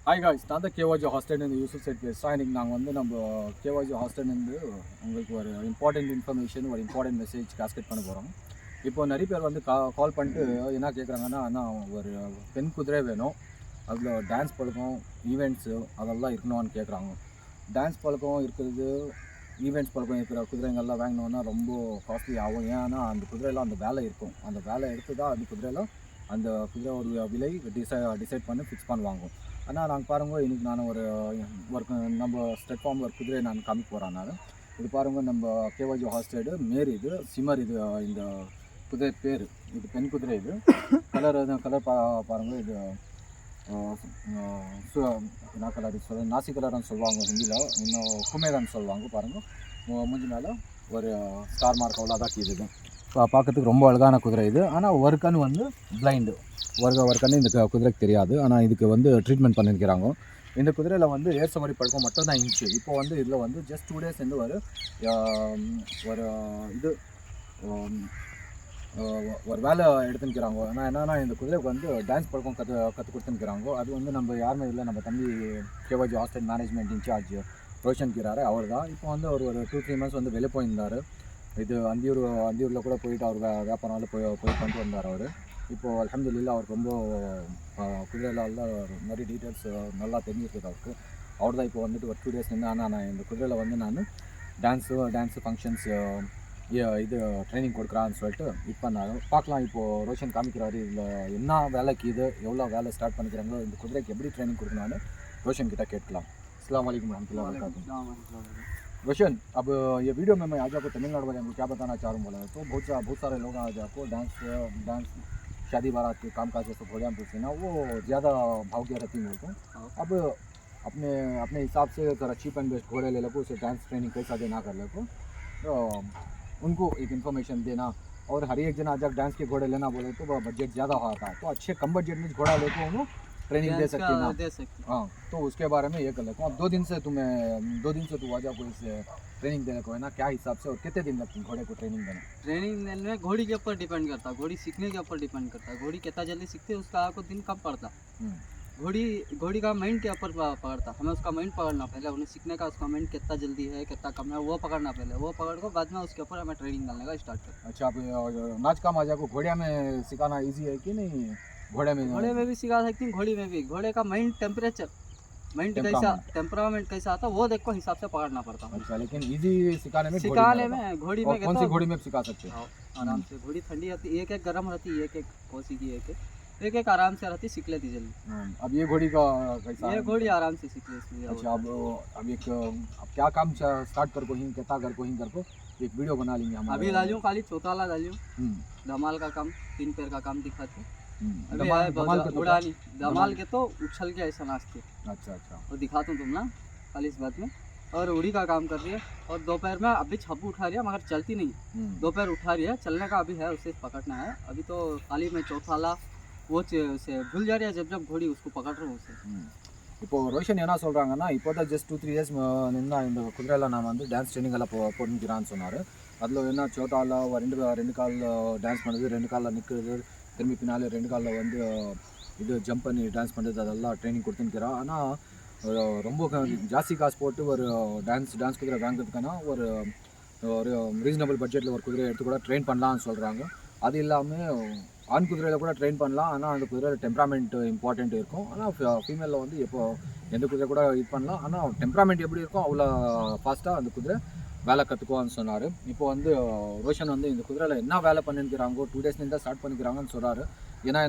Hi guys, நான் தான் கேவாஜி ஹாஸ்டல்லேருந்து Yusuf set பேசுகிறேன். இன்றைக்கி நாங்கள் வந்து நம்ம கேவாஜி ஹாஸ்டல்லேருந்து உங்களுக்கு ஒரு இம்பார்ட்டண்ட் இன்ஃபர்மேஷன், ஒரு இம்பார்ட்டன்ட் மெசேஜ் காஸ்கெட் பண்ண போகிறோம். இப்போ நிறைய பேர் வந்து கால் பண்ணிட்டு என்ன கேட்குறாங்கன்னா, ஆனால் ஒரு பெண் குதிரை வேணும், அதில் டான்ஸ் பழக்கம், ஈவெண்ட்ஸு அதெல்லாம் இருக்கணும்னு கேட்குறாங்க. டான்ஸ் பழக்கம் இருக்கிறது, ஈவெண்ட்ஸ் பழக்கம் இருக்கிற குதிரைங்கள்லாம் வாங்கினோன்னா ரொம்ப காஸ்ட்லி ஆகும். ஏன்னா அந்த குதிரையெல்லாம் அந்த வேலை இருக்கும், அந்த வேலை எடுத்து தான் அந்த குதிரையெல்லாம் அந்த குதிரையோடைய விலை டிசைட் பண்ணி ஃபிக்ஸ் பண்ணுவாங்க. ஆனால் நாங்கள் பாருங்கள், இன்றைக்கி நான் ஒரு நம்ம ஸ்டெட் ஃபார்மில் ஒரு குதிரையை நான் காமிக்க போகிறேன். நான் இது பாருங்கள், நம்ம கேவாஜி ஹாஸ்டேடு மேரி, இது சிமர், இது இந்த குதிரை பேர், இது பெண் குதிரை. இது கலர் பாருங்கள், இது என்ன கலர் இது நாசி கலர்னு சொல்லுவாங்க ஹிந்தியில், இன்னும் குமேதன்னு சொல்லுவாங்க. பாருங்கள், மூஞ்சி மேலே ஒரு ஸ்டார் மார்க் அவ்வளோதான் இது. பார்க்கறதுக்கு ரொம்ப அழகான குதிரை இது. ஆனால் ஒரு கண் வந்து பிளைண்டு, ஒரு கண் இந்த குதிரைக்கு தெரியாது. ஆனால் இதுக்கு வந்து ட்ரீட்மெண்ட் பண்ணியிருக்கிறாங்க. இந்த குதிரையில் வந்து ஏர் சவாரி பழக்கம் மட்டும் தான் இருந்துச்சு. இப்போ வந்து இதில் வந்து ஜஸ்ட் 2 days வந்து ஒரு வேலை எடுத்துக்கிறாங்க. ஆனால் என்னென்னா, இந்த குதிரைக்கு வந்து டான்ஸ் பழக்கம் கற்றுக் கொடுத்துருக்கிறாங்க. அது வந்து நம்ம யாருமே இல்லை, நம்ம தம்பி கேவாஜி ஹாஸ்டல் மேனேஜ்மெண்ட் இன்சார்ஜ் ரோஷன் கிராரு, அவர் தான். இப்போ வந்து ஒரு 2-3 months வந்து வெளியே போயிருந்தார். இது அந்தியூரில் கூட போயிட்டு அவர் வியாபாரம் போய் பண்ணிட்டு வந்தார் அவர். இப்போது அல்ஹம்துலில்லாஹ் அவருக்கு ரொம்ப குதிரையில் நிறைய டீட்டெயில்ஸ் நல்லா தெரிஞ்சிருக்குது அவருக்கு. அவர் தான் இப்போ வந்துட்டு ஒரு 2 days நின்று, ஆனால் நான் இந்த குதிரையில் வந்து நான் டான்ஸு ஃபங்க்ஷன்ஸ் இது ட்ரைனிங் கொடுக்குறான்னு சொல்லிட்டு இப்போ நான் பார்க்கலாம். இப்போது ரோஷன் காமிக்கிறாரு, இதில் என்ன வேலைக்கு இது எவ்வளோ வேலை ஸ்டார்ட் பண்ணிக்கிறாங்களோ, இந்த குதிரைக்கு எப்படி ட்ரைனிங் கொடுக்கணும்னு ரோஷன் கிட்டே கேட்கலாம். अस्सलाम वालेकुम रहमतुल्लाहि व बरकातहू। रोशन, अब ये वीडियो में मैं आज आपको तमिलनाडु वाले को क्या बताना चाह रहा हूँ बोला तो बहुत सारे लोग आज आपको डांस शादी बारात के काम काज जैसे घोड़ियाँ पूछते ना, वो ज़्यादा भाव रहती है बोलते हैं। अब अपने हिसाब से ज़रा चीप एंड बेस्ट घोड़े ले लो, उसे डांस ट्रेनिंग कैसा देना कर लो, तो उनको एक इन्फॉर्मेशन देना। और हर एक जना आज डांस के घोड़े लेना बोले तो बजट ज़्यादा होता है, तो अच्छे कम बजट में घोड़ा लेके उन्होंने ट्रेनिंग दे सकती ना, दे सकती। हाँ, तो उसके बारे में ये कर लेता हूँ। अब 2 दिन से तू आज आपको इस ट्रेनिंग देने को है ना, क्या हिसाब से और कितने दिन लगते हैं घोड़े को ट्रेनिंग देना? ट्रेनिंग देने में घोड़ी के ऊपर डिपेंड करता है, घोड़ी सीखने के ऊपर डिपेंड करता है। घोड़ी कितना जल्दी सीखते है उसका आपको दिन कम पड़ता। घोड़ी का माइंड के ऊपर पकड़ता, हमें उसका माइंड पकड़ना पहले, उन्हें सीखने का उसका माइंड कितना जल्दी है कितना कम है वो पकड़ना पहले, वो पकड़ को बाद में उसके ऊपर हमें ट्रेनिंग डालने का स्टार्ट करते। अच्छा, आप नाच काम आज आपको घोड़िया में सिखाना ईजी है कि नहीं? घोड़े में भी सिखा सकती हूँ, घोड़ी में भी। घोड़े का माइंड कैसा टेम्परामेंट कैसा आता वो देखो हिसाब से पकड़ना पड़ता है। अच्छा, लेकिन इजी सिखाने में घोड़ी में कौन सी घोड़ी में सिखा सकते हैं? आराम से। घोड़ी ठंडी रहती, एक गर्म रहती, एक कौसी की एक आराम से रहती, सीख लेती जल्दी। अब ये घोड़ी का कैसा? ये घोड़ी आराम से सीख लेती है। अच्छा, अब क्या काम स्टार्ट कर को ही कहता कर को एक वीडियो बना लेंगे हम। अभी डालियो खाली चौथाला डालियो, धमाल का काम, 3 पैर का काम दिखाते। धमाल के तो उछल के ऐसा नाचते। अच्छा, और दिखाता हूँ तुम ना खाली इस बात में। और उड़ी का काम कर रही है, और 2 पैर में अभी छप्पू उठा रही है मगर चलती नहीं, 2 पैर उठा रही है, चलने का अभी है, उसे पकड़ना है। अभी तो खाली में चौथाला वो से भूल जा रही है, जब घोड़ी उसको पकड़ रहा हूँ उसे। இப்போ ரோஷன் என்ன சொல்கிறாங்கன்னா, இப்போ தான் ஜஸ்ட் 2-3 days நின்னா இந்த குதிரையில் நான் வந்து டான்ஸ் ட்ரைனிங் எல்லாம் போட்டுக்கிறான்னு சொன்னார். அதில் என்ன சோட்டாவில் ரெண்டு காலில் டான்ஸ் பண்ணுறது, 2 காலில் நிற்கிறது, திரும்பி பின்னாலே 2 காலில் வந்து இது ஜம்ப் பண்ணி டான்ஸ் பண்ணுறது, அதெல்லாம் ட்ரைனிங் கொடுத்துருக்கிறா. ஆனால் ரொம்ப ஜாஸ்தி காசு போட்டு ஒரு டான்ஸ் குதிரை வாங்குறதுக்கான ஒரு ரீசனபிள் பட்ஜெட்டில் ஒரு குதிரை எடுத்து கூட ட்ரெயின் பண்ணலான்னு சொல்கிறாங்க. அது இல்லாமல் ஆண் குதிரையில் கூட ட்ரெயின் பண்ணலாம், ஆனால் அந்த குதிரையில் டெம்பராமெண்ட் இம்பார்ட்டண்ட் இருக்கும். ஆனால் ஃபீமேலில் வந்து எப்போ எந்த குதிரை கூட இது பண்ணலாம், ஆனால் டெம்பராமெண்ட் எப்படி இருக்கும் அவ்வளோ ஃபாஸ்ட்டாக அந்த குதிரை வேலை கற்றுக்குவான்னு சொன்னார். இப்போ வந்து ரோஷன் வந்து இந்த குதிரையில் என்ன வேலை பண்ணிக்கிறாங்கோ, 2 days தான் ஸ்டார்ட் பண்ணிக்கிறாங்கன்னு சொல்கிறாரு. என்ன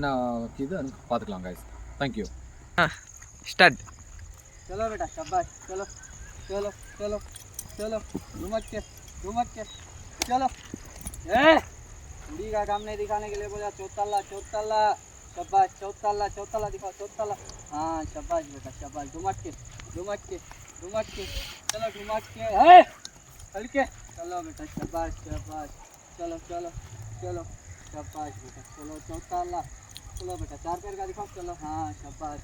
இது பார்த்துக்கலாம் गाइस। Thank you. स्टार्ट। चलो बेटा, शाबाश, चलो चलो चलो चलो, घुमक के चलो। घोड़ी का काम नहीं दिखाने के लिए बोला, चौताला शाबाश, चौताला दिखाओ, चौताला। हाँ शाबाश बेटा, शाबाश, घुमक के चलो, घुमक के हल्के, चलो बेटा, शाबाश, चलो शाबाश बेटा, चलो चौताला, चलो बेटा 4 पैर का दिखाओ, चलो। हाँ शाबाश,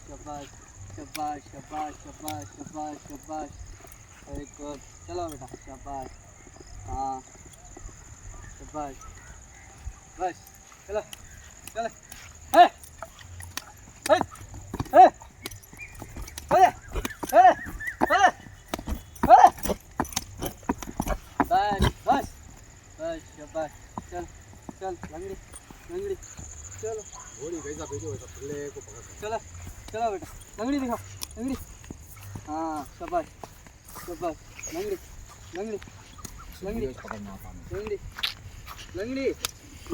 वेरी गुड, चलो बेटा, शाबाश। हाँ शाबाश, बस चलो चलो। लंगड़ी लंगड़ी चलो घोड़ी कैसा भेजो वैसा पिल्ले को पकड़ चलो चलो बेटा लंगड़ी दिखाओ लंगड़ी हाँ शाबाश शाबाश लंगड़ी लंगड़ी लंगड़ी पकड़ना आता है लंगड़ी लंगड़ी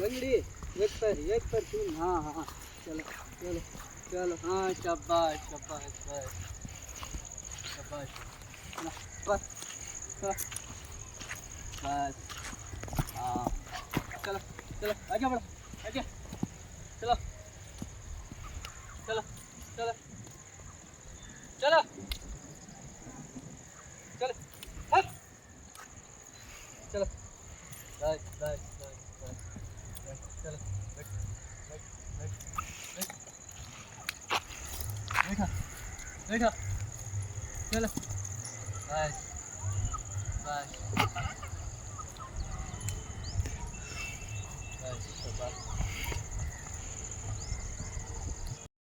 लंगड़ी एक पर चून हाँ हाँ चलो चलो चलो हाँ शाबाश शाबाश शाबाश शाबाश ना, बस बस बस हाँ चलो चलो आगे बढ़ो आगे चलो चलो चलो चलो चलो हट चलो बस बस बस बस बस चलो बैठ बैठ बैठ बैठ बैठो बैठो चलो बस बस